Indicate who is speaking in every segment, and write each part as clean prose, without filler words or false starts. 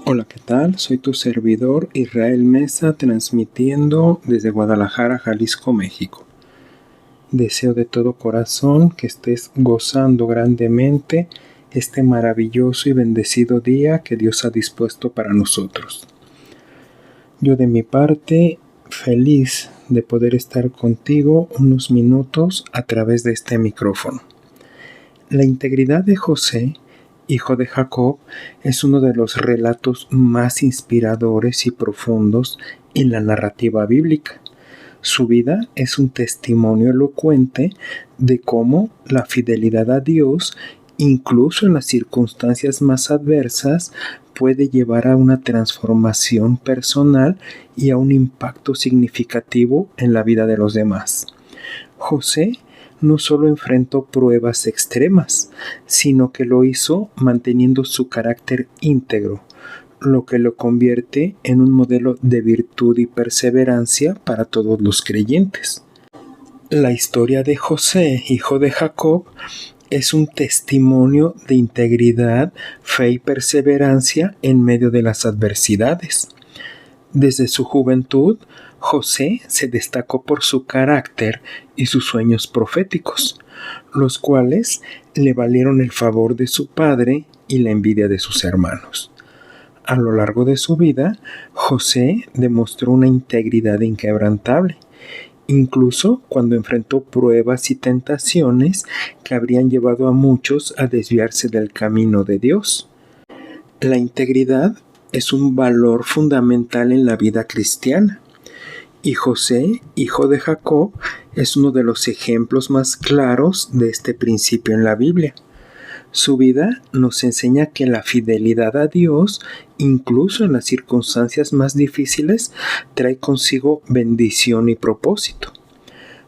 Speaker 1: Hola, ¿qué tal? Soy tu servidor Israel Mesa, transmitiendo desde Guadalajara, Jalisco, México. Deseo de todo corazón que estés gozando grandemente este maravilloso y bendecido día que Dios ha dispuesto para nosotros. Yo de mi parte, feliz de poder estar contigo unos minutos a través de este micrófono. La integridad de José, hijo de Jacob, es uno de los relatos más inspiradores y profundos en la narrativa bíblica. Su vida es un testimonio elocuente de cómo la fidelidad a Dios, incluso en las circunstancias más adversas, puede llevar a una transformación personal y a un impacto significativo en la vida de los demás. José no solo enfrentó pruebas extremas, sino que lo hizo manteniendo su carácter íntegro, lo que lo convierte en un modelo de virtud y perseverancia para todos los creyentes. La historia de José, hijo de Jacob, es un testimonio de integridad, fe y perseverancia en medio de las adversidades. Desde su juventud, José se destacó por su carácter y sus sueños proféticos, los cuales le valieron el favor de su padre y la envidia de sus hermanos. A lo largo de su vida, José demostró una integridad inquebrantable, incluso cuando enfrentó pruebas y tentaciones que habrían llevado a muchos a desviarse del camino de Dios. La integridad es un valor fundamental en la vida cristiana, y José, hijo de Jacob, es uno de los ejemplos más claros de este principio en la Biblia. Su vida nos enseña que la fidelidad a Dios, incluso en las circunstancias más difíciles, trae consigo bendición y propósito.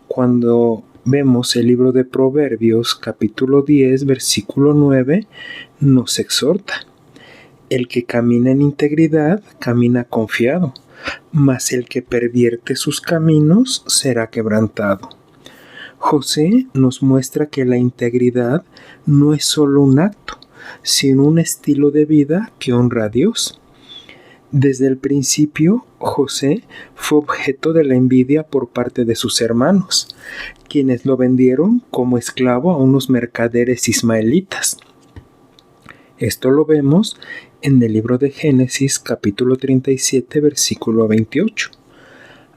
Speaker 1: Cuando vemos el libro de Proverbios, capítulo 10, versículo 9, nos exhorta: el que camina en integridad, camina confiado, mas el que pervierte sus caminos será quebrantado. José nos muestra que la integridad no es solo un acto, sino un estilo de vida que honra a Dios. Desde el principio, José fue objeto de la envidia por parte de sus hermanos, quienes lo vendieron como esclavo a unos mercaderes ismaelitas. Esto lo vemos en el libro de Génesis, capítulo 37, versículo 28.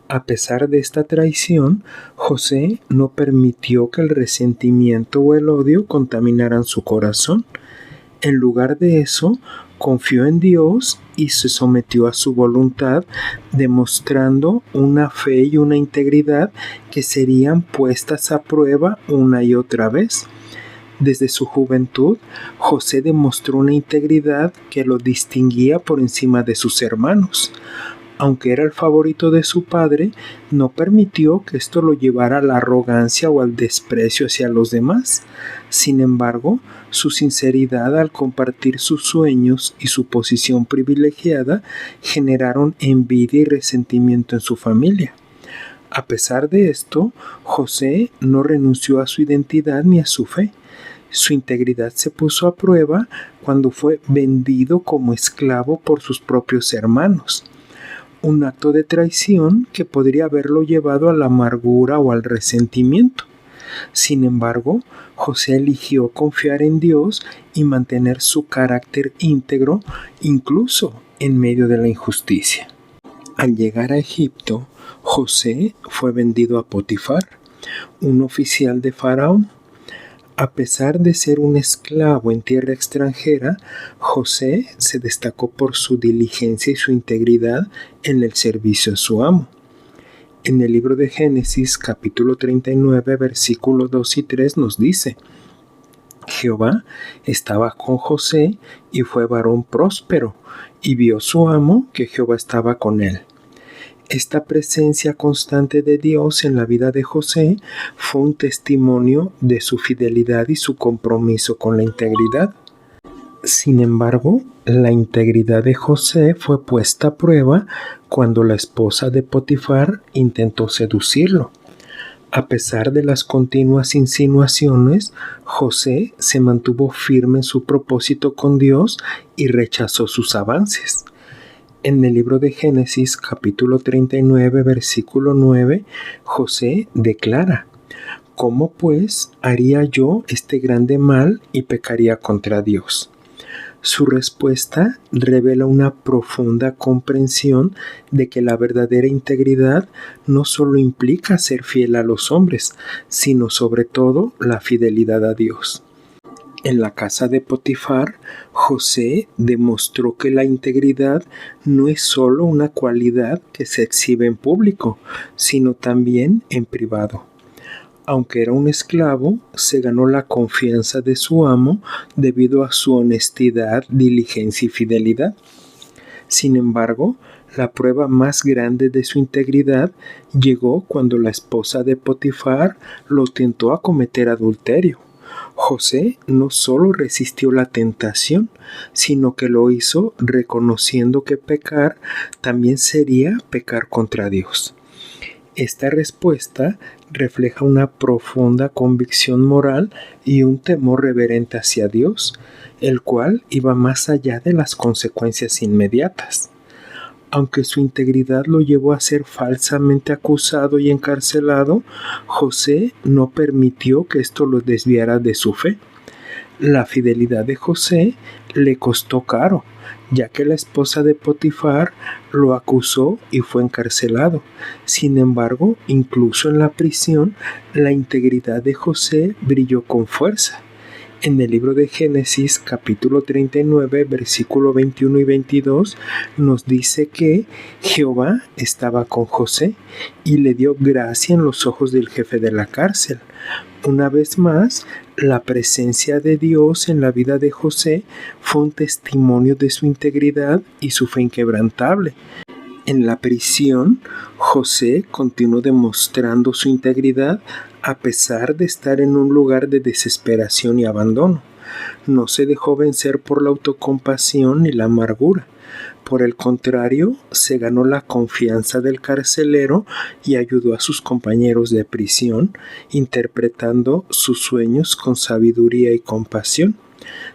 Speaker 1: A pesar de esta traición, José no permitió que el resentimiento o el odio contaminaran su corazón. En lugar de eso, confió en Dios y se sometió a su voluntad, demostrando una fe y una integridad que serían puestas a prueba una y otra vez. Desde su juventud, José demostró una integridad que lo distinguía por encima de sus hermanos. Aunque era el favorito de su padre, no permitió que esto lo llevara a la arrogancia o al desprecio hacia los demás. Sin embargo, su sinceridad al compartir sus sueños y su posición privilegiada generaron envidia y resentimiento en su familia. A pesar de esto, José no renunció a su identidad ni a su fe. Su integridad se puso a prueba cuando fue vendido como esclavo por sus propios hermanos. Un acto de traición que podría haberlo llevado a la amargura o al resentimiento. Sin embargo, José eligió confiar en Dios y mantener su carácter íntegro, incluso en medio de la injusticia. Al llegar a Egipto, José fue vendido a Potifar, un oficial de Faraón. A pesar de ser un esclavo en tierra extranjera, José se destacó por su diligencia y su integridad en el servicio a su amo. En el libro de Génesis, capítulo 39, versículos 2 y 3 nos dice: Jehová estaba con José y fue varón próspero, y vio su amo que Jehová estaba con él. Esta presencia constante de Dios en la vida de José fue un testimonio de su fidelidad y su compromiso con la integridad. Sin embargo, la integridad de José fue puesta a prueba cuando la esposa de Potifar intentó seducirlo. A pesar de las continuas insinuaciones, José se mantuvo firme en su propósito con Dios y rechazó sus avances. En el libro de Génesis, capítulo 39, versículo 9, José declara: ¿Cómo pues haría yo este grande mal y pecaría contra Dios? Su respuesta revela una profunda comprensión de que la verdadera integridad no solo implica ser fiel a los hombres, sino sobre todo la fidelidad a Dios. En la casa de Potifar, José demostró que la integridad no es solo una cualidad que se exhibe en público, sino también en privado. Aunque era un esclavo, se ganó la confianza de su amo debido a su honestidad, diligencia y fidelidad. Sin embargo, la prueba más grande de su integridad llegó cuando la esposa de Potifar lo tentó a cometer adulterio. José no solo resistió la tentación, sino que lo hizo reconociendo que pecar también sería pecar contra Dios. Esta respuesta refleja una profunda convicción moral y un temor reverente hacia Dios, el cual iba más allá de las consecuencias inmediatas. Aunque su integridad lo llevó a ser falsamente acusado y encarcelado, José no permitió que esto lo desviara de su fe. La fidelidad de José le costó caro, ya que la esposa de Potifar lo acusó y fue encarcelado. Sin embargo, incluso en la prisión, la integridad de José brilló con fuerza. En el libro de Génesis, capítulo 39, versículo 21 y 22, nos dice que Jehová estaba con José y le dio gracia en los ojos del jefe de la cárcel. Una vez más, la presencia de Dios en la vida de José fue un testimonio de su integridad y su fe inquebrantable. En la prisión, José continuó demostrando su integridad a pesar de estar en un lugar de desesperación y abandono. No se dejó vencer por la autocompasión ni la amargura. Por el contrario, se ganó la confianza del carcelero y ayudó a sus compañeros de prisión, interpretando sus sueños con sabiduría y compasión.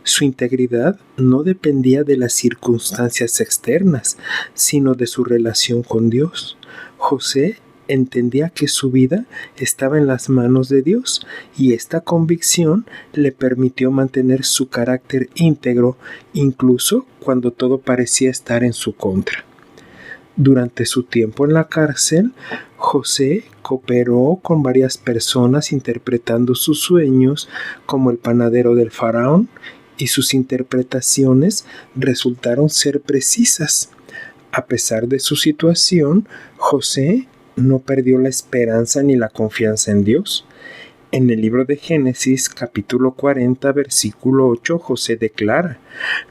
Speaker 1: Su integridad no dependía de las circunstancias externas, sino de su relación con Dios. José entendía que su vida estaba en las manos de Dios y esta convicción le permitió mantener su carácter íntegro incluso cuando todo parecía estar en su contra. Durante su tiempo en la cárcel, José cooperó con varias personas interpretando sus sueños, como el panadero del faraón, y sus interpretaciones resultaron ser precisas. A pesar de su situación, José no perdió la esperanza ni la confianza en Dios. En el libro de Génesis, capítulo 40, versículo 8, José declara: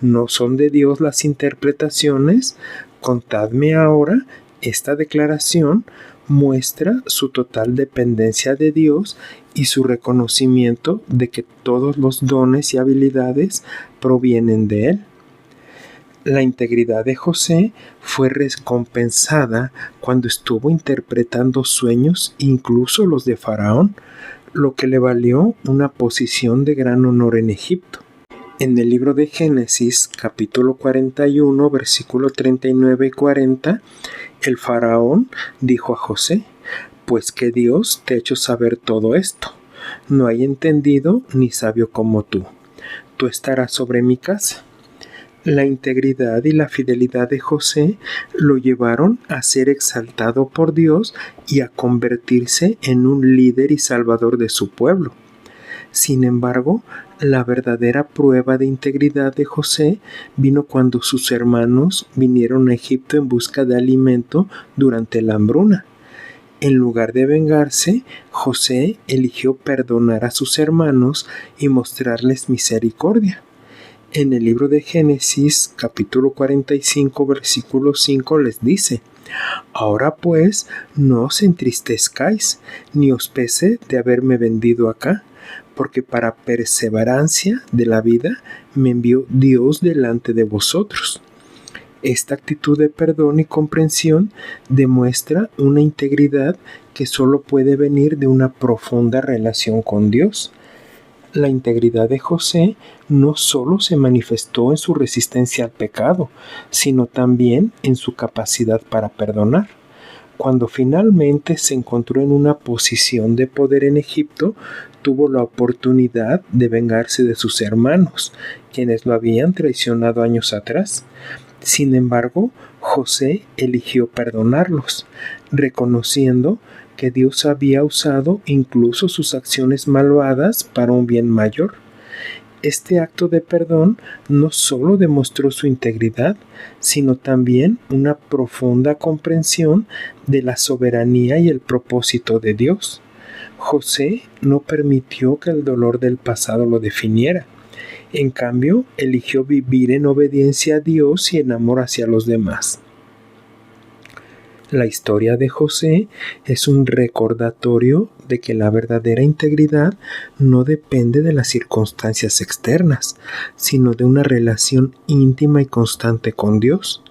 Speaker 1: ¿No son de Dios las interpretaciones? Contadme ahora. Esta declaración muestra su total dependencia de Dios y su reconocimiento de que todos los dones y habilidades provienen de Él. La integridad de José fue recompensada cuando estuvo interpretando sueños, incluso los de Faraón, lo que le valió una posición de gran honor en Egipto. En el libro de Génesis, capítulo 41, versículo 39 y 40, el faraón dijo a José: «Pues que Dios te ha hecho saber todo esto. No hay entendido ni sabio como tú. Tú estarás sobre mi casa». La integridad y la fidelidad de José lo llevaron a ser exaltado por Dios y a convertirse en un líder y salvador de su pueblo. Sin embargo, la verdadera prueba de integridad de José vino cuando sus hermanos vinieron a Egipto en busca de alimento durante la hambruna. En lugar de vengarse, José eligió perdonar a sus hermanos y mostrarles misericordia. En el libro de Génesis, capítulo 45, versículo 5, les dice: «Ahora pues, no os entristezcáis, ni os pese de haberme vendido acá, porque para perseverancia de la vida me envió Dios delante de vosotros». Esta actitud de perdón y comprensión demuestra una integridad que solo puede venir de una profunda relación con Dios. La integridad de José no solo se manifestó en su resistencia al pecado, sino también en su capacidad para perdonar. Cuando finalmente se encontró en una posición de poder en Egipto, tuvo la oportunidad de vengarse de sus hermanos, quienes lo habían traicionado años atrás. Sin embargo, José eligió perdonarlos, reconociendo que Dios había usado incluso sus acciones malvadas para un bien mayor. Este acto de perdón no solo demostró su integridad, sino también una profunda comprensión de la soberanía y el propósito de Dios. José no permitió que el dolor del pasado lo definiera. En cambio, eligió vivir en obediencia a Dios y en amor hacia los demás. La historia de José es un recordatorio de que la verdadera integridad no depende de las circunstancias externas, sino de una relación íntima y constante con Dios.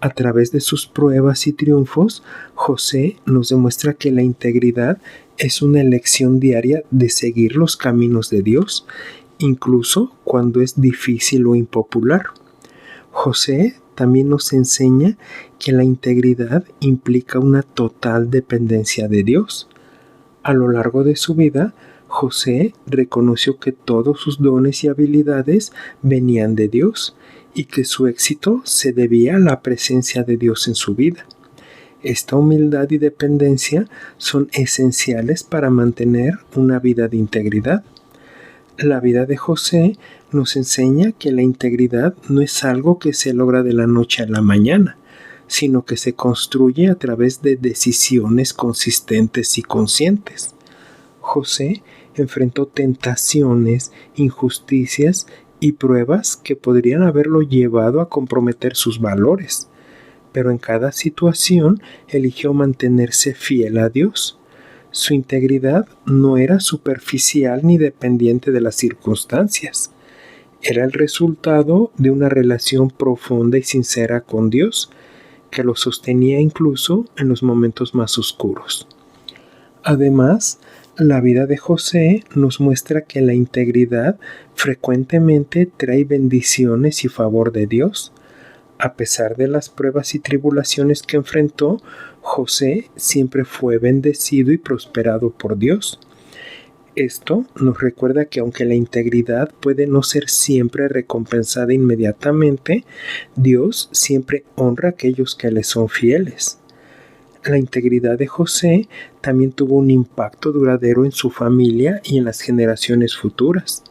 Speaker 1: A través de sus pruebas y triunfos, José nos demuestra que la integridad es una elección diaria de seguir los caminos de Dios, incluso cuando es difícil o impopular. José también nos enseña que la integridad implica una total dependencia de Dios. A lo largo de su vida, José reconoció que todos sus dones y habilidades venían de Dios y que su éxito se debía a la presencia de Dios en su vida. Esta humildad y dependencia son esenciales para mantener una vida de integridad. La vida de José nos enseña que la integridad no es algo que se logra de la noche a la mañana, sino que se construye a través de decisiones consistentes y conscientes. José enfrentó tentaciones, injusticias y pruebas que podrían haberlo llevado a comprometer sus valores, pero en cada situación eligió mantenerse fiel a Dios. Su integridad no era superficial ni dependiente de las circunstancias. Era el resultado de una relación profunda y sincera con Dios, que lo sostenía incluso en los momentos más oscuros. Además, la vida de José nos muestra que la integridad frecuentemente trae bendiciones y favor de Dios. A pesar de las pruebas y tribulaciones que enfrentó, José siempre fue bendecido y prosperado por Dios. Esto nos recuerda que aunque la integridad puede no ser siempre recompensada inmediatamente, Dios siempre honra a aquellos que le son fieles. La integridad de José también tuvo un impacto duradero en su familia y en las generaciones futuras.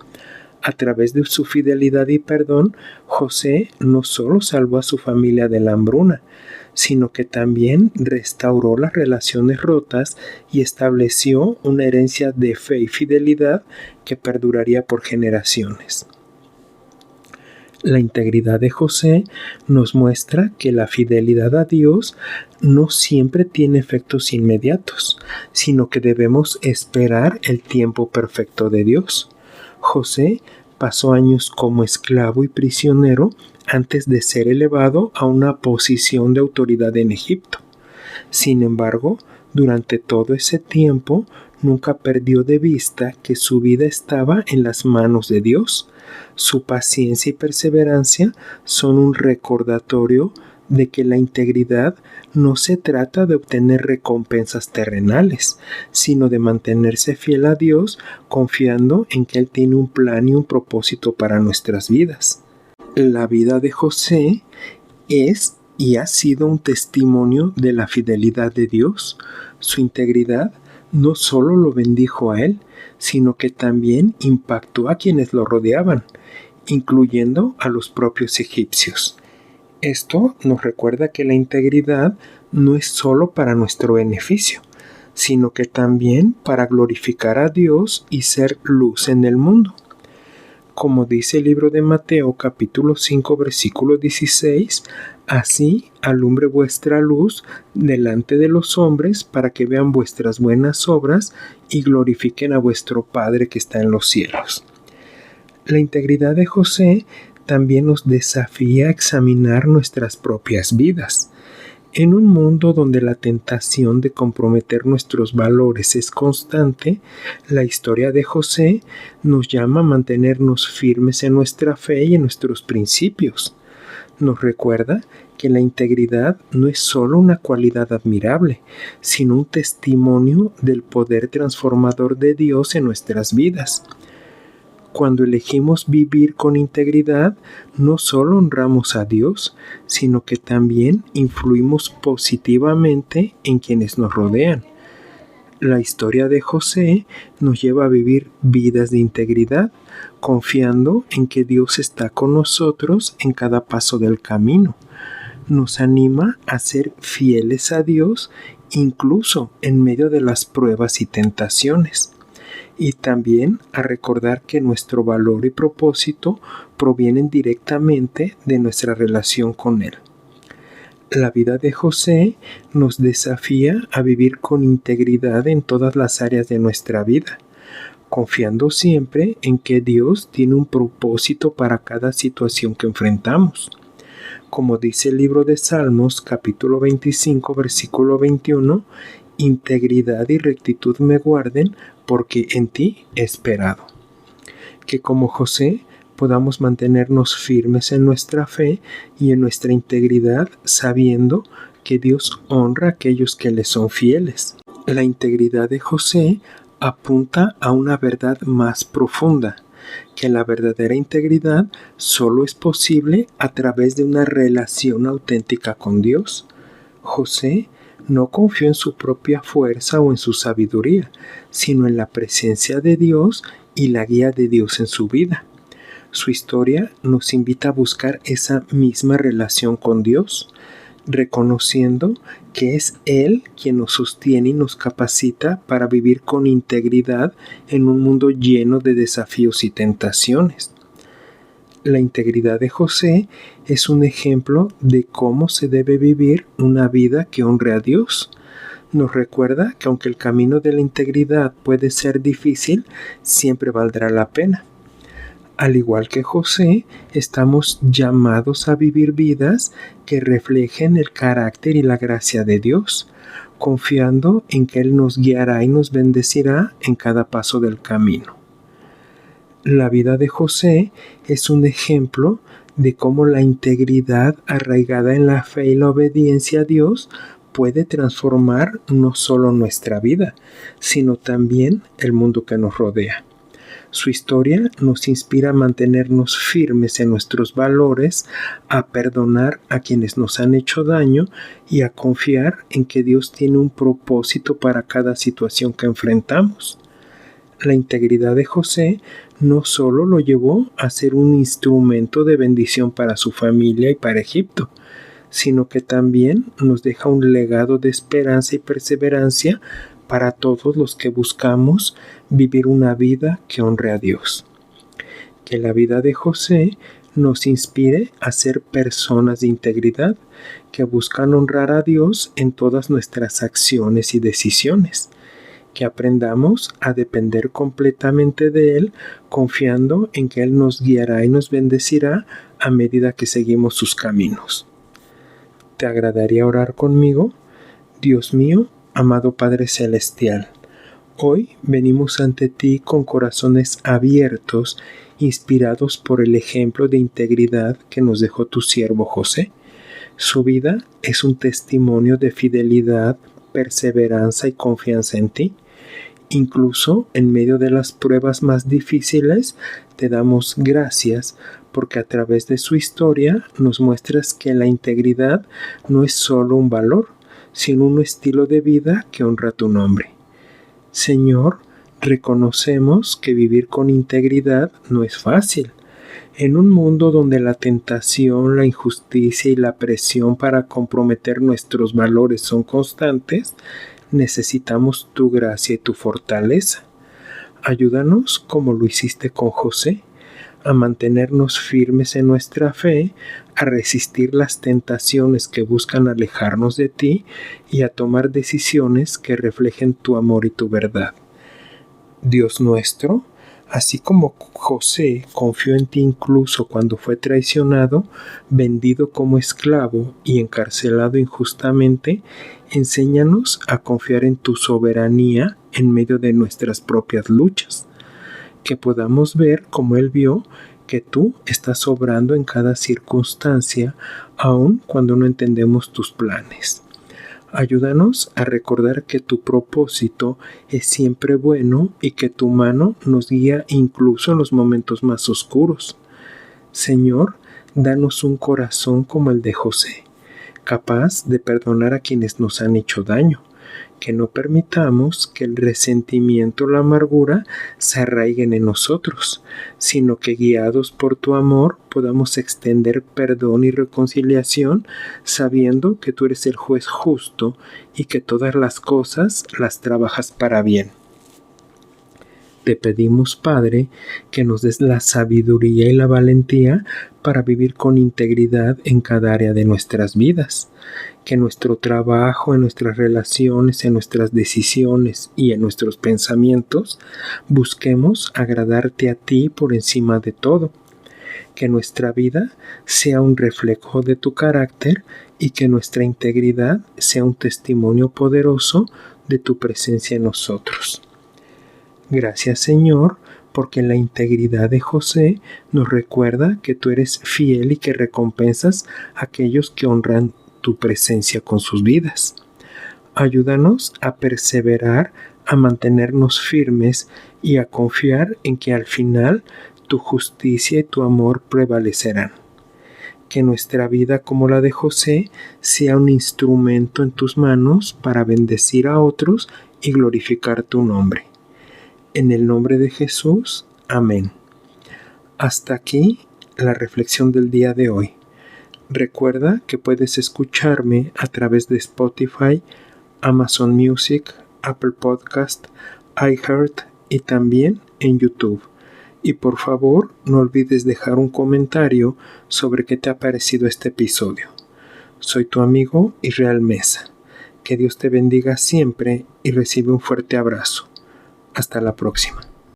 Speaker 1: A través de su fidelidad y perdón, José no solo salvó a su familia de la hambruna, sino que también restauró las relaciones rotas y estableció una herencia de fe y fidelidad que perduraría por generaciones. La integridad de José nos muestra que la fidelidad a Dios no siempre tiene efectos inmediatos, sino que debemos esperar el tiempo perfecto de Dios. José pasó años como esclavo y prisionero antes de ser elevado a una posición de autoridad en Egipto. Sin embargo, durante todo ese tiempo, nunca perdió de vista que su vida estaba en las manos de Dios. Su paciencia y perseverancia son un recordatorio de que la integridad no se trata de obtener recompensas terrenales, sino de mantenerse fiel a Dios, confiando en que Él tiene un plan y un propósito para nuestras vidas. La vida de José es y ha sido un testimonio de la fidelidad de Dios. Su integridad no solo lo bendijo a él, sino que también impactó a quienes lo rodeaban, incluyendo a los propios egipcios. Esto nos recuerda que la integridad no es solo para nuestro beneficio, sino que también para glorificar a Dios y ser luz en el mundo. Como dice el libro de Mateo capítulo 5 versículo 16, así alumbre vuestra luz delante de los hombres para que vean vuestras buenas obras y glorifiquen a vuestro Padre que está en los cielos. La integridad de José también nos desafía a examinar nuestras propias vidas. En un mundo donde la tentación de comprometer nuestros valores es constante, la historia de José nos llama a mantenernos firmes en nuestra fe y en nuestros principios. Nos recuerda que la integridad no es solo una cualidad admirable, sino un testimonio del poder transformador de Dios en nuestras vidas. Cuando elegimos vivir con integridad, no solo honramos a Dios, sino que también influimos positivamente en quienes nos rodean. La historia de José nos lleva a vivir vidas de integridad, confiando en que Dios está con nosotros en cada paso del camino. Nos anima a ser fieles a Dios, incluso en medio de las pruebas y tentaciones. Y también a recordar que nuestro valor y propósito provienen directamente de nuestra relación con Él. La vida de José nos desafía a vivir con integridad en todas las áreas de nuestra vida, confiando siempre en que Dios tiene un propósito para cada situación que enfrentamos. Como dice el libro de Salmos, capítulo 25, versículo 21, integridad y rectitud me guarden, porque en ti he esperado. Que como José podamos mantenernos firmes en nuestra fe y en nuestra integridad, sabiendo que Dios honra a aquellos que le son fieles. La integridad de José apunta a una verdad más profunda, que la verdadera integridad solo es posible a través de una relación auténtica con Dios. José no confió en su propia fuerza o en su sabiduría, sino en la presencia de Dios y la guía de Dios en su vida. Su historia nos invita a buscar esa misma relación con Dios, reconociendo que es Él quien nos sostiene y nos capacita para vivir con integridad en un mundo lleno de desafíos y tentaciones. La integridad de José es un ejemplo de cómo se debe vivir una vida que honre a Dios. Nos recuerda que aunque el camino de la integridad puede ser difícil, siempre valdrá la pena. Al igual que José, estamos llamados a vivir vidas que reflejen el carácter y la gracia de Dios, confiando en que Él nos guiará y nos bendecirá en cada paso del camino. La vida de José es un ejemplo de cómo la integridad arraigada en la fe y la obediencia a Dios puede transformar no solo nuestra vida, sino también el mundo que nos rodea. Su historia nos inspira a mantenernos firmes en nuestros valores, a perdonar a quienes nos han hecho daño y a confiar en que Dios tiene un propósito para cada situación que enfrentamos. La integridad de José no solo lo llevó a ser un instrumento de bendición para su familia y para Egipto, sino que también nos deja un legado de esperanza y perseverancia para todos los que buscamos vivir una vida que honre a Dios. Que la vida de José nos inspire a ser personas de integridad que buscan honrar a Dios en todas nuestras acciones y decisiones. Que aprendamos a depender completamente de Él, confiando en que Él nos guiará y nos bendecirá a medida que seguimos sus caminos. ¿Te agradaría orar conmigo? Dios mío, amado Padre Celestial, hoy venimos ante ti con corazones abiertos, inspirados por el ejemplo de integridad que nos dejó tu siervo José. Su vida es un testimonio de fidelidad, perseverancia y confianza en ti. Incluso en medio de las pruebas más difíciles, te damos gracias porque a través de su historia nos muestras que la integridad no es solo un valor, sino un estilo de vida que honra tu nombre. Señor, reconocemos que vivir con integridad no es fácil. En un mundo donde la tentación, la injusticia y la presión para comprometer nuestros valores son constantes, necesitamos tu gracia y tu fortaleza. Ayúdanos, como lo hiciste con José, a mantenernos firmes en nuestra fe, a resistir las tentaciones que buscan alejarnos de ti y a tomar decisiones que reflejen tu amor y tu verdad. Dios nuestro, Así como José confió en ti incluso cuando fue traicionado, vendido como esclavo y encarcelado injustamente, enséñanos a confiar en tu soberanía en medio de nuestras propias luchas. Que podamos ver como Él vio que tú estás obrando en cada circunstancia, aun cuando no entendemos tus planes. Ayúdanos a recordar que tu propósito es siempre bueno y que tu mano nos guía incluso en los momentos más oscuros. Señor, danos un corazón como el de José, capaz de perdonar a quienes nos han hecho daño, que no permitamos que el resentimiento o la amargura se arraiguen en nosotros, sino que guiados por tu amor podamos extender perdón y reconciliación, sabiendo que tú eres el juez justo y que todas las cosas las trabajas para bien. Te pedimos, Padre, que nos des la sabiduría y la valentía para vivir con integridad en cada área de nuestras vidas. Que en nuestro trabajo, en nuestras relaciones, en nuestras decisiones y en nuestros pensamientos busquemos agradarte a ti por encima de todo. Que nuestra vida sea un reflejo de tu carácter y que nuestra integridad sea un testimonio poderoso de tu presencia en nosotros. Gracias, Señor, porque la integridad de José nos recuerda que tú eres fiel y que recompensas a aquellos que honran tu presencia con sus vidas. Ayúdanos a perseverar, a mantenernos firmes y a confiar en que al final tu justicia y tu amor prevalecerán. Que nuestra vida, como la de José, sea un instrumento en tus manos para bendecir a otros y glorificar tu nombre. En el nombre de Jesús, amén. Hasta aquí la reflexión del día de hoy. Recuerda que puedes escucharme a través de Spotify, Amazon Music, Apple Podcast, iHeart y también en YouTube. Y por favor, no olvides dejar un comentario sobre qué te ha parecido este episodio. Soy tu amigo Israel Mesa. Que Dios te bendiga siempre y recibe un fuerte abrazo. Hasta la próxima.